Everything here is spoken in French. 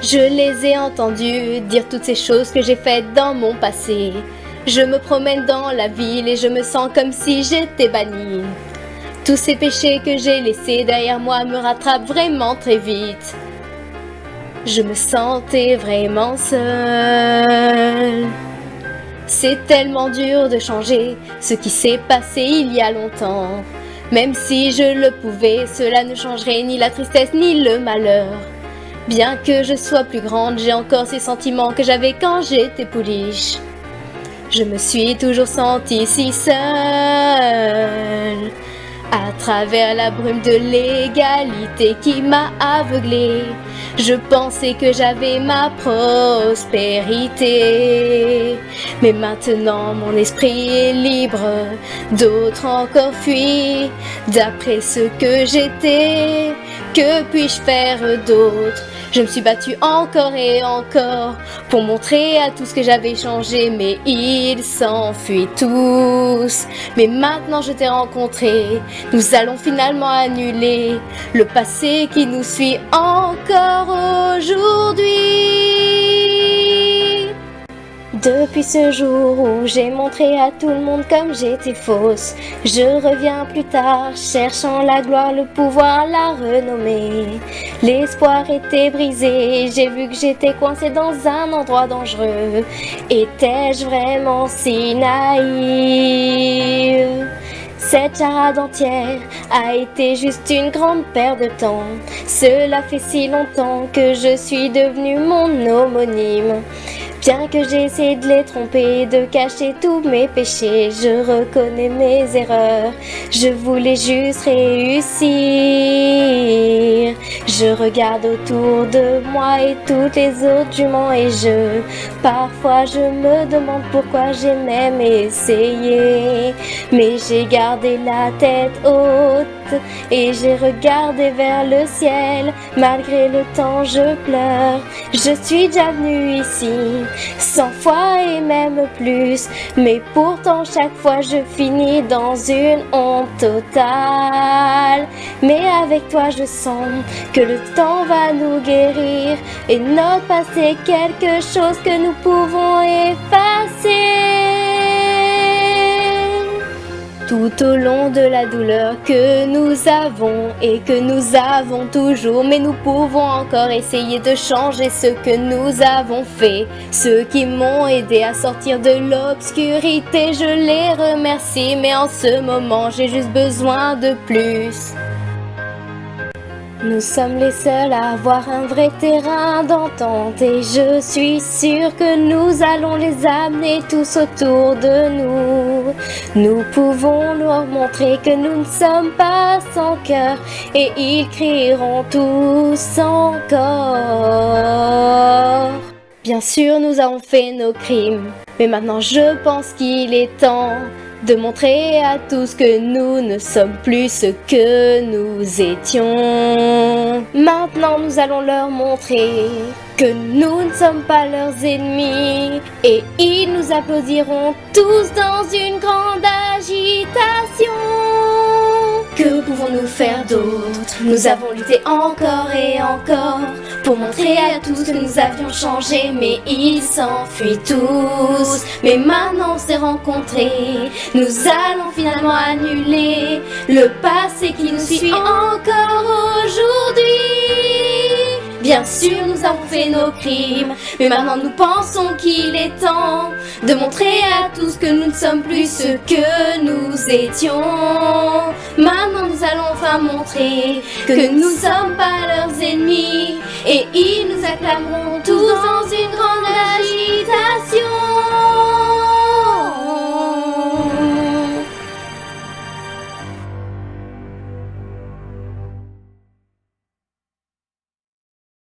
Je les ai entendus dire toutes ces choses que j'ai faites dans mon passé. Je me promène dans la ville et je me sens comme si j'étais bannie. Tous ces péchés que j'ai laissés derrière moi me rattrapent vraiment très vite. Je me sentais vraiment seule. C'est tellement dur de changer ce qui s'est passé il y a longtemps. Même si je le pouvais, cela ne changerait ni la tristesse ni le malheur. Bien que je sois plus grande, j'ai encore ces sentiments que j'avais quand j'étais pouliche. Je me suis toujours sentie si seule. À travers la brume de l'égalité qui m'a aveuglée, je pensais que j'avais ma prospérité. Mais maintenant mon esprit est libre, d'autres encore fuient. D'après ce que j'étais, que puis-je faire d'autre? Je me suis battue encore et encore pour montrer à tous que j'avais changé, mais ils s'enfuient tous. Mais maintenant je t'ai rencontré, nous allons finalement annuler le passé qui nous suit encore aujourd'hui. Depuis ce jour où j'ai montré à tout le monde comme j'étais fausse, je reviens plus tard, cherchant la gloire, le pouvoir, la renommée. L'espoir était brisé, j'ai vu que j'étais coincée dans un endroit dangereux. Étais-je vraiment si naïve? Cette charade entière a été juste une grande perte de temps. Cela fait si longtemps que je suis devenue mon homonyme. Bien que j'ai essayé de les tromper, de cacher tous mes péchés, je reconnais mes erreurs. Je voulais juste réussir. Je regarde autour de moi et toutes les autres juments et parfois je me demande pourquoi j'ai même essayé. Mais j'ai gardé la tête haute et j'ai regardé vers le ciel. Malgré le temps je pleure. Je suis déjà venue ici 100 fois et même plus, mais pourtant chaque fois je finis dans une honte totale. Mais avec toi je sens que le temps va nous guérir et notre passé quelque chose que nous pouvons effacer. Tout au long de la douleur que nous avons et que nous avons toujours, mais nous pouvons encore essayer de changer ce que nous avons fait. Ceux qui m'ont aidé à sortir de l'obscurité, je les remercie, mais en ce moment j'ai juste besoin de plus. Nous sommes les seuls à avoir un vrai terrain d'entente et je suis sûre que nous allons les amener tous autour de nous. Nous pouvons leur montrer que nous ne sommes pas sans cœur et ils crieront tous encore. Bien sûr, nous avons fait nos crimes, mais maintenant je pense qu'il est temps de montrer à tous que nous ne sommes plus ce que nous étions. Maintenant nous allons leur montrer que nous ne sommes pas leurs ennemis et ils nous applaudiront tous dans une grande agitation. Que pouvons-nous faire d'autre? Nous avons lutté encore et encore pour montrer à tous que nous avions changé, mais ils s'enfuient tous. Mais maintenant on s'est rencontrés, nous allons finalement annuler le passé qui nous suit encore aujourd'hui. Bien sûr nous avons fait nos crimes, mais maintenant nous pensons qu'il est temps de montrer à tous que nous ne sommes plus ce que nous étions. Maintenant nous allons enfin montrer que nous ne sommes pas leurs ennemis et ils nous acclameront tous dans une grande